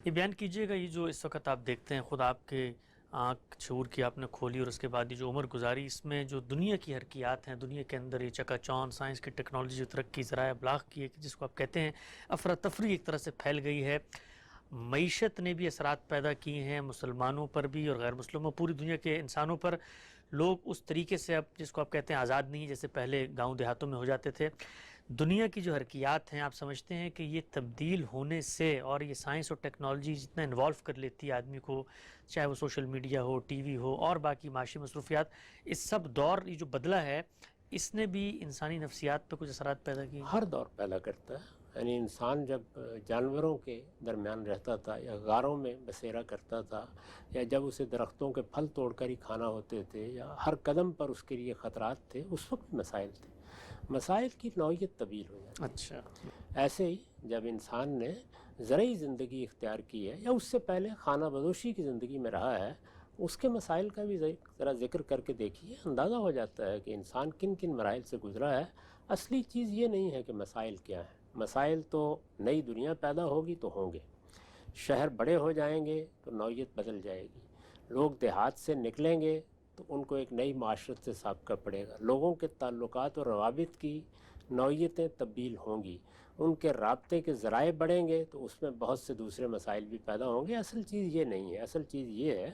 یہ بیان کیجئے گا، یہ جو اس وقت آپ دیکھتے ہیں، خود آپ کے آنکھ شعور کی آپ نے کھولی اور اس کے بعد یہ جو عمر گزاری، اس میں جو دنیا کی حرکیات ہیں، دنیا کے اندر یہ چکا چوند، سائنس کی ٹیکنالوجی جو ترقی، ذرائع ابلاغ کی ہے، جس کو آپ کہتے ہیں افراتفری ایک طرح سے پھیل گئی ہے، معیشت نے بھی اثرات پیدا کیے ہیں مسلمانوں پر بھی اور غیر مسلموں، پوری دنیا کے انسانوں پر۔ لوگ اس طریقے سے اب جس کو آپ کہتے ہیں آزاد نہیں، جیسے پہلے گاؤں دیہاتوں میں ہو جاتے تھے۔ دنیا کی جو حرکیات ہیں، آپ سمجھتے ہیں کہ یہ تبدیل ہونے سے، اور یہ سائنس اور ٹیکنالوجی جتنا انوالو کر لیتی ہے آدمی کو، چاہے وہ سوشل میڈیا ہو، ٹی وی ہو اور باقی معاشی مصروفیات، اس سب دور یہ جو بدلا ہے، اس نے بھی انسانی نفسیات پہ کچھ اثرات پیدا کیے؟ ہر دور پیدا کرتا ہے۔ یعنی انسان جب جانوروں کے درمیان رہتا تھا یا غاروں میں بسیرا کرتا تھا، یا جب اسے درختوں کے پھل توڑ کر ہی کھانا ہوتے تھے، یا ہر قدم پر اس کے لیے خطرات تھے، اس وقت مسائل تھے۔ مسائل کی نوعیت طویل ہو جاتی ہے۔ اچھا، ایسے ہی جب انسان نے زرعی زندگی اختیار کی ہے، یا اس سے پہلے خانہ بدوشی کی زندگی میں رہا ہے، اس کے مسائل کا بھی ذرا ذکر کر کے دیکھیے، اندازہ ہو جاتا ہے کہ انسان کن کن مراحل سے گزرا ہے۔ اصلی چیز یہ نہیں ہے کہ مسائل کیا ہیں، مسائل تو نئی دنیا پیدا ہوگی تو ہوں گے، شہر بڑے ہو جائیں گے تو نوعیت بدل جائے گی، لوگ دیہات سے نکلیں گے تو ان کو ایک نئی معاشرت سے سابقہ پڑے گا، لوگوں کے تعلقات اور روابط کی نوعیتیں تبدیل ہوں گی، ان کے رابطے کے ذرائع بڑھیں گے تو اس میں بہت سے دوسرے مسائل بھی پیدا ہوں گے۔ اصل چیز یہ نہیں ہے، اصل چیز یہ ہے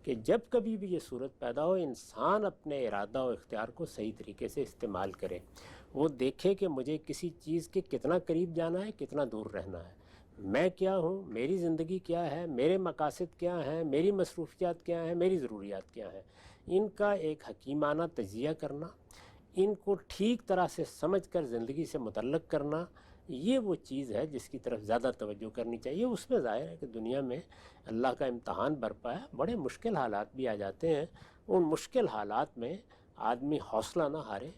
کہ جب کبھی بھی یہ صورت پیدا ہو، انسان اپنے ارادہ و اختیار کو صحیح طریقے سے استعمال کرے، وہ دیکھے کہ مجھے کسی چیز کے کتنا قریب جانا ہے، کتنا دور رہنا ہے، میں کیا ہوں، میری زندگی کیا ہے، میرے مقاصد کیا ہیں، میری مصروفیات کیا ہیں، میری ضروریات کیا ہیں، ان کا ایک حکیمانہ تجزیہ کرنا، ان کو ٹھیک طرح سے سمجھ کر زندگی سے متعلق کرنا، یہ وہ چیز ہے جس کی طرف زیادہ توجہ کرنی چاہیے۔ اس میں ظاہر ہے کہ دنیا میں اللہ کا امتحان برپا ہے، بڑے مشکل حالات بھی آ جاتے ہیں، ان مشکل حالات میں آدمی حوصلہ نہ ہارے،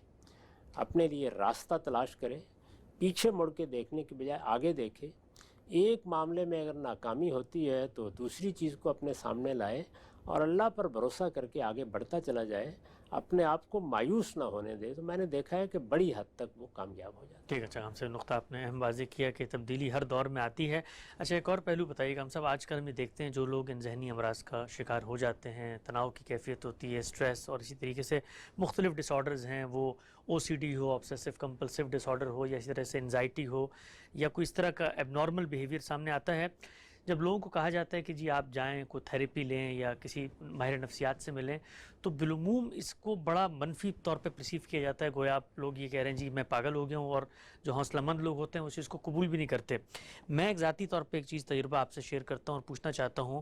اپنے لیے راستہ تلاش کرے، پیچھے مڑ کے دیکھنے کے بجائے آگے دیکھے، ایک معاملے میں اگر ناکامی ہوتی ہے تو دوسری چیز کو اپنے سامنے لائے اور اللہ پر بھروسہ کر کے آگے بڑھتا چلا جائے، اپنے آپ کو مایوس نہ ہونے دے، تو میں نے دیکھا ہے کہ بڑی حد تک وہ کامیاب ہو جاتا ہے۔ ٹھیک ہے، اچھا، ہم سے نقطہ آپ نے اہم واضح کیا کہ تبدیلی ہر دور میں آتی ہے۔ اچھا، ایک اور پہلو بتائیے گا، ہم سب آج کل میں دیکھتے ہیں جو لوگ ان ذہنی امراض کا شکار ہو جاتے ہیں، تناؤ کی کیفیت ہوتی ہے، سٹریس، اور اسی طریقے سے مختلف ڈس آرڈرز ہیں، وہ او سی ڈی ہو، آبسیسو کمپلسو ڈس آرڈر ہو، یا اسی طرح سے انزائٹی ہو، یا کوئی اس طرح کا ایب نارمل بیہیویئر سامنے آتا ہے، جب لوگوں کو کہا جاتا ہے کہ جی آپ جائیں، کوئی تھیراپی لیں یا کسی ماہر نفسیات سے ملیں، تو بالعموم اس کو بڑا منفی طور پہ پرسیو کیا جاتا ہے، گویا آپ لوگ یہ کہہ رہے ہیں جی میں پاگل ہو گیا ہوں، اور جو حوصلہ مند لوگ ہوتے ہیں اس چیز کو قبول بھی نہیں کرتے۔ میں ایک ذاتی طور پہ ایک چیز تجربہ آپ سے شیئر کرتا ہوں اور پوچھنا چاہتا ہوں،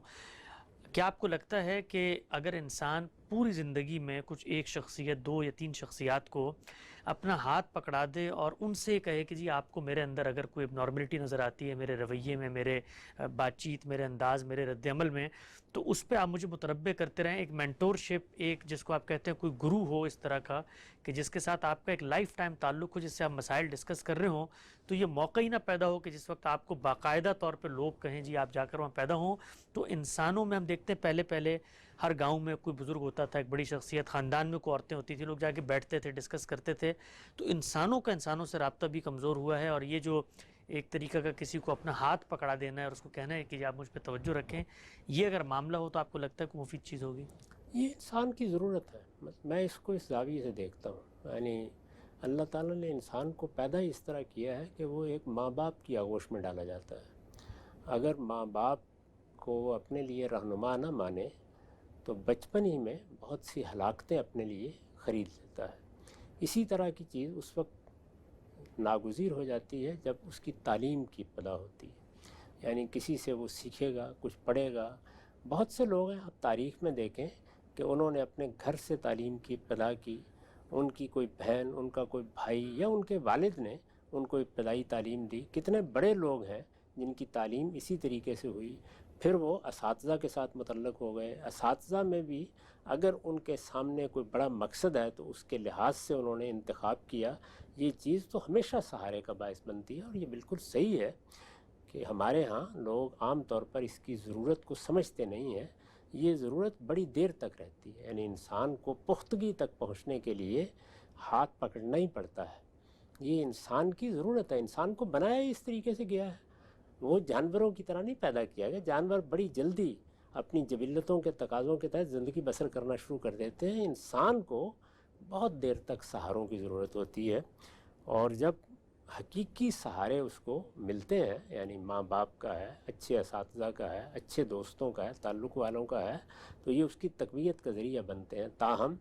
کیا آپ کو لگتا ہے کہ اگر انسان پوری زندگی میں کچھ ایک شخصیت، دو یا تین شخصیات کو اپنا ہاتھ پکڑا دے اور ان سے کہے کہ جی آپ کو میرے اندر اگر کوئی نارملٹی نظر آتی ہے، میرے رویے میں، میرے بات چیت، میرے انداز، میرے رد عمل میں، تو اس پہ آپ مجھے متنبع کرتے رہیں، ایک مینٹورشپ، ایک جس کو آپ کہتے ہیں کوئی گرو ہو اس طرح کا کہ جس کے ساتھ آپ کا ایک لائف ٹائم تعلق ہو، جس سے آپ مسائل ڈسکس کر رہے ہوں، تو یہ موقع ہی نہ پیدا ہو کہ جس وقت آپ کو باقاعدہ طور پہ لوگ کہیں جی آپ جا کر وہاں پیدا ہوں؟ تو انسانوں میں ہم دیکھتے ہیں پہلے ہر گاؤں میں کوئی بزرگ ہوتا تھا، ایک بڑی شخصیت، خاندان میں کوئی عورتیں ہوتی تھی، لوگ جا کے بیٹھتے تھے، ڈسکس کرتے تھے، تو انسانوں کا انسانوں سے رابطہ بھی کمزور ہوا ہے، اور یہ جو ایک طریقہ کا کسی کو اپنا ہاتھ پکڑا دینا ہے اور اس کو کہنا ہے کہ آپ مجھ پہ توجہ رکھیں، یہ اگر معاملہ ہو تو آپ کو لگتا ہے کہ مفید چیز ہوگی؟ یہ انسان کی ضرورت ہے، میں اس کو اس زاویے سے دیکھتا ہوں۔ یعنی اللہ تعالیٰ نے انسان کو پیدا ہی اس طرح کیا ہے کہ وہ ایک ماں باپ کی آغوش میں ڈالا جاتا ہے۔ اگر ماں باپ کو اپنے لیے رہنما نہ مانے تو بچپن ہی میں بہت سی ہلاکتیں اپنے لیے خرید لیتا ہے۔ اسی طرح کی چیز اس وقت ناگزیر ہو جاتی ہے جب اس کی تعلیم کی ابتدا ہوتی ہے، یعنی کسی سے وہ سیکھے گا، کچھ پڑھے گا۔ بہت سے لوگ ہیں، آپ تاریخ میں دیکھیں کہ انہوں نے اپنے گھر سے تعلیم کی ابتدا کی، ان کی کوئی بہن، ان کا کوئی بھائی یا ان کے والد نے ان کو ابتدائی تعلیم دی۔ کتنے بڑے لوگ ہیں جن کی تعلیم اسی طریقے سے ہوئی، پھر وہ اساتذہ کے ساتھ متعلق ہو گئے، اساتذہ میں بھی اگر ان کے سامنے کوئی بڑا مقصد ہے تو اس کے لحاظ سے انہوں نے انتخاب کیا۔ یہ چیز تو ہمیشہ سہارے کا باعث بنتی ہے، اور یہ بالکل صحیح ہے کہ ہمارے ہاں لوگ عام طور پر اس کی ضرورت کو سمجھتے نہیں ہیں۔ یہ ضرورت بڑی دیر تک رہتی ہے، یعنی انسان کو پختگی تک پہنچنے کے لیے ہاتھ پکڑنا ہی پڑتا ہے۔ یہ انسان کی ضرورت ہے، انسان کو بنایا ہی اس طریقے سے گیا ہے۔ وہ جانوروں کی طرح نہیں پیدا کیا گیا. جانور بڑی جلدی اپنی جبلتوں کے تقاضوں کے تحت زندگی بسر کرنا شروع کر دیتے ہیں. انسان کو بہت دیر تک سہاروں کی ضرورت ہوتی ہے، اور جب حقیقی سہارے اس کو ملتے ہیں، یعنی ماں باپ کا ہے، اچھے اساتذہ کا ہے، اچھے دوستوں کا ہے، تعلق والوں کا ہے، تو یہ اس کی تقویت کا ذریعہ بنتے ہیں. تاہم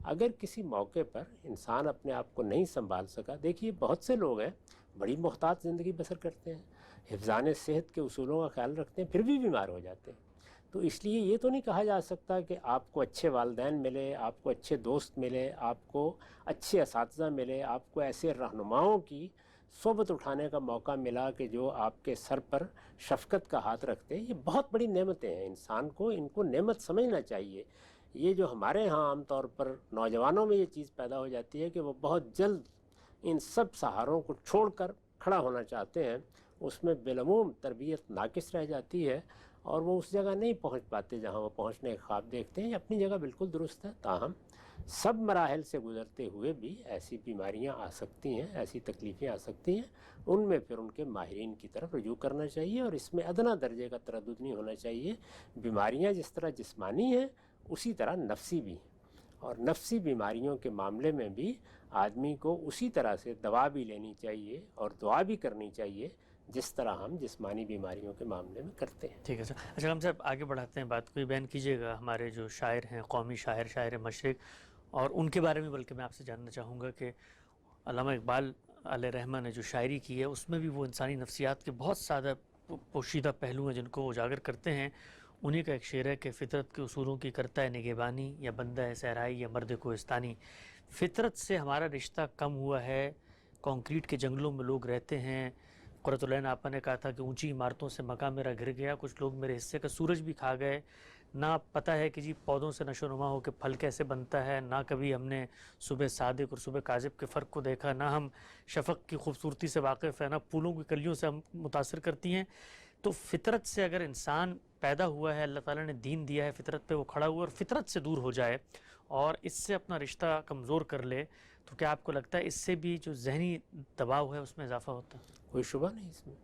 اگر کسی موقع پر انسان اپنے آپ کو نہیں سنبھال سکا، دیکھیے بہت سے لوگ ہیں بڑی محتاط زندگی بسر کرتے ہیں، حفظان صحت کے اصولوں کا خیال رکھتے ہیں، پھر بھی بیمار ہو جاتے ہیں. تو اس لیے یہ تو نہیں کہا جا سکتا کہ آپ کو اچھے والدین ملے، آپ کو اچھے دوست ملے، آپ کو اچھے اساتذہ ملے، آپ کو ایسے رہنماؤں کی صحبت اٹھانے کا موقع ملا کہ جو آپ کے سر پر شفقت کا ہاتھ رکھتے ہیں. یہ بہت بڑی نعمتیں ہیں، انسان کو ان کو نعمت سمجھنا چاہیے. یہ جو ہمارے ہاں عام طور پر نوجوانوں میں یہ چیز پیدا ہو جاتی ہے کہ وہ بہت جلد ان سب سہاروں کو چھوڑ کر کھڑا ہونا چاہتے ہیں، اس میں بالعموم تربیت ناقص رہ جاتی ہے، اور وہ اس جگہ نہیں پہنچ پاتے جہاں وہ پہنچنے کے خواب دیکھتے ہیں. یہ اپنی جگہ بالکل درست ہے. تاہم سب مراحل سے گزرتے ہوئے بھی ایسی بیماریاں آ سکتی ہیں، ایسی تکلیفیں آ سکتی ہیں. ان میں پھر ان کے ماہرین کی طرف رجوع کرنا چاہیے، اور اس میں ادنیٰ درجے کا تردد نہیں ہونا چاہیے. بیماریاں جس طرح جسمانی ہیں اسی طرح نفسی بھی ہیں، اور نفسی بیماریوں کے معاملے میں بھی آدمی کو اسی طرح سے دوا بھی لینی چاہیے اور دعا بھی کرنی چاہیے جس طرح ہم جسمانی بیماریوں کے معاملے میں کرتے ہیں. ٹھیک ہے سر. اچھا ہم صاحب آگے بڑھاتے ہیں بات کو. یہ بیان کیجیے گا ہمارے جو شاعر ہیں، قومی شاعر مشرق، اور ان کے بارے میں بلکہ میں آپ سے جاننا چاہوں گا کہ علامہ اقبال علیہ رحمہ نے جو شاعری کی ہے اس میں بھی وہ انسانی نفسیات کے بہت زیادہ پوشیدہ پہلو ہیں جن کو وہ اجاگر کرتے ہیں. انہی کا ایک شعر ہے کہ فطرت کے اصولوں کی کرتا ہے نگہبانی، یا بندہ ہے صحرائی یا مرد کوہستانی. فطرت سے ہمارا رشتہ کم ہوا ہے، کنکریٹ کے جنگلوں میں لوگ رہتے ہیں. قرۃ العین آپا نے کہا تھا کہ اونچی عمارتوں سے مکان میرا گر گیا، کچھ لوگ میرے حصے کا سورج بھی کھا گئے. نہ پتہ ہے کہ جی پودوں سے نشو نما ہو کے پھل کیسے بنتا ہے، نہ کبھی ہم نے صبح صادق اور صبح کاذب کے فرق کو دیکھا، نہ ہم شفق کی خوبصورتی سے واقف ہیں، نہ پھولوں کی کلیوں سے ہم متاثر کرتی ہیں. تو فطرت سے اگر انسان پیدا ہوا ہے، اللہ تعالیٰ نے دین دیا ہے، فطرت پہ وہ کھڑا ہوا اور فطرت سے دور ہو جائے اور اس سے اپنا رشتہ کمزور کر لے، تو کیا آپ کو لگتا ہے اس سے بھی جو ذہنی دباؤ ہے اس میں اضافہ ہوتا ہے؟ کوئی شبہ نہیں اس میں.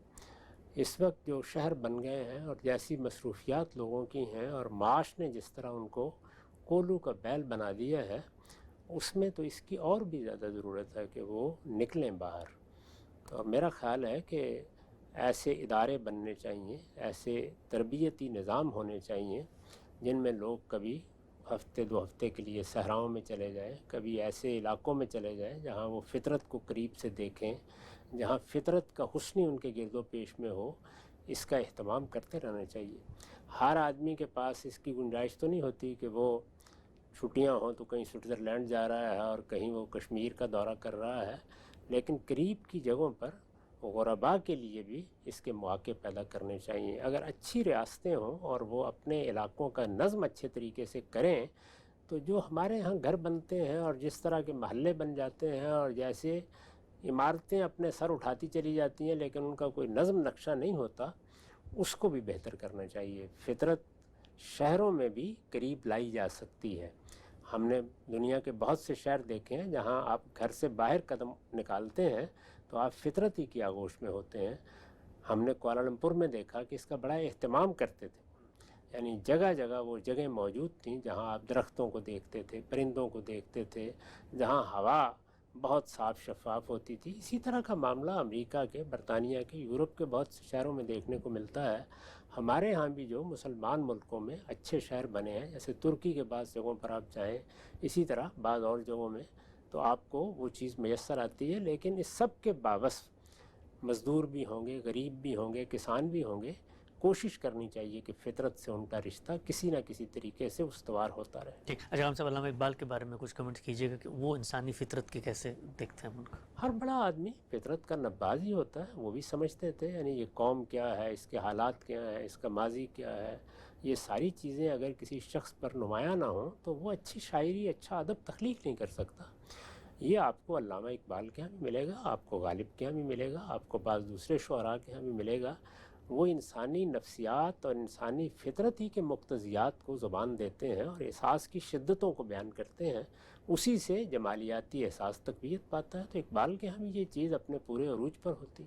اس وقت جو شہر بن گئے ہیں اور جیسی مصروفیات لوگوں کی ہیں، اور معاش نے جس طرح ان کو کولو کا بیل بنا دیا ہے، اس میں تو اس کی اور بھی زیادہ ضرورت ہے کہ وہ نکلیں باہر. اور میرا خیال ہے کہ ایسے ادارے بننے چاہیے، ایسے تربیتی نظام ہونے چاہیے جن میں لوگ کبھی ہفتے دو ہفتے کے لیے صحراؤں میں چلے جائیں، کبھی ایسے علاقوں میں چلے جائیں جہاں وہ فطرت کو قریب سے دیکھیں، جہاں فطرت کا حسن ان کے گرد و پیش میں ہو. اس کا اہتمام کرتے رہنا چاہیے. ہر آدمی کے پاس اس کی گنجائش تو نہیں ہوتی کہ وہ چھٹیاں ہوں تو کہیں سوئٹزرلینڈ جا رہا ہے اور کہیں وہ کشمیر کا دورہ کر رہا ہے، لیکن قریب کی جگہوں پر غرباء کے لیے بھی اس کے مواقع پیدا کرنے چاہیے. اگر اچھی ریاستیں ہوں اور وہ اپنے علاقوں کا نظم اچھے طریقے سے کریں، تو جو ہمارے ہاں گھر بنتے ہیں اور جس طرح کے محلے بن جاتے ہیں اور جیسے عمارتیں اپنے سر اٹھاتی چلی جاتی ہیں لیکن ان کا کوئی نظم نقشہ نہیں ہوتا، اس کو بھی بہتر کرنا چاہیے. فطرت شہروں میں بھی قریب لائی جا سکتی ہے. ہم نے دنیا کے بہت سے شہر دیکھے ہیں جہاں آپ گھر سے باہر قدم نکالتے ہیں تو آپ فطرت ہی کی آغوش میں ہوتے ہیں. ہم نے کوالالمپور میں دیکھا کہ اس کا بڑا اہتمام کرتے تھے، یعنی جگہ جگہ وہ جگہیں موجود تھیں جہاں آپ درختوں کو دیکھتے تھے، پرندوں کو دیکھتے تھے، جہاں ہوا بہت صاف شفاف ہوتی تھی. اسی طرح کا معاملہ امریکہ کے، برطانیہ کے، یورپ کے بہت سے شہروں میں دیکھنے کو ملتا ہے. ہمارے ہاں بھی جو مسلمان ملکوں میں اچھے شہر بنے ہیں، جیسے ترکی کے بعض جگہوں پر آپ جائیں، اسی طرح بعض اور جگہوں میں، تو آپ کو وہ چیز میسر آتی ہے. لیکن اس سب کے باوجود مزدور بھی ہوں گے، غریب بھی ہوں گے، کسان بھی ہوں گے. کوشش کرنی چاہیے کہ فطرت سے ان کا رشتہ کسی نہ کسی طریقے سے استوار ہوتا رہے. ٹھیک. اچھا ہم صاحب علامہ اقبال کے بارے میں کچھ کمنٹ کیجیے گا کہ وہ انسانی فطرت کے کیسے دیکھتے ہیں ان کا؟ ہر بڑا آدمی فطرت کا نباز ہی ہوتا ہے. وہ بھی سمجھتے تھے یعنی یہ قوم کیا ہے، اس کے حالات کیا ہیں، اس کا ماضی کیا ہے. یہ ساری چیزیں اگر کسی شخص پر نمایاں نہ ہوں تو وہ اچھی شاعری، اچھا ادب تخلیق نہیں کر سکتا. یہ آپ کو علامہ اقبال کے ہاں بھی ملے گا، آپ کو غالب کے ہاں بھی ملے گا، آپ کو بعض دوسرے شعراء کے ہاں بھی ملے گا. وہ انسانی نفسیات اور انسانی فطرت ہی کے مقتضیات کو زبان دیتے ہیں اور احساس کی شدتوں کو بیان کرتے ہیں. اسی سے جمالیاتی احساس تقویت پاتا ہے. تو اقبال کے ہاں بھی یہ چیز اپنے پورے عروج پر ہوتی ہے.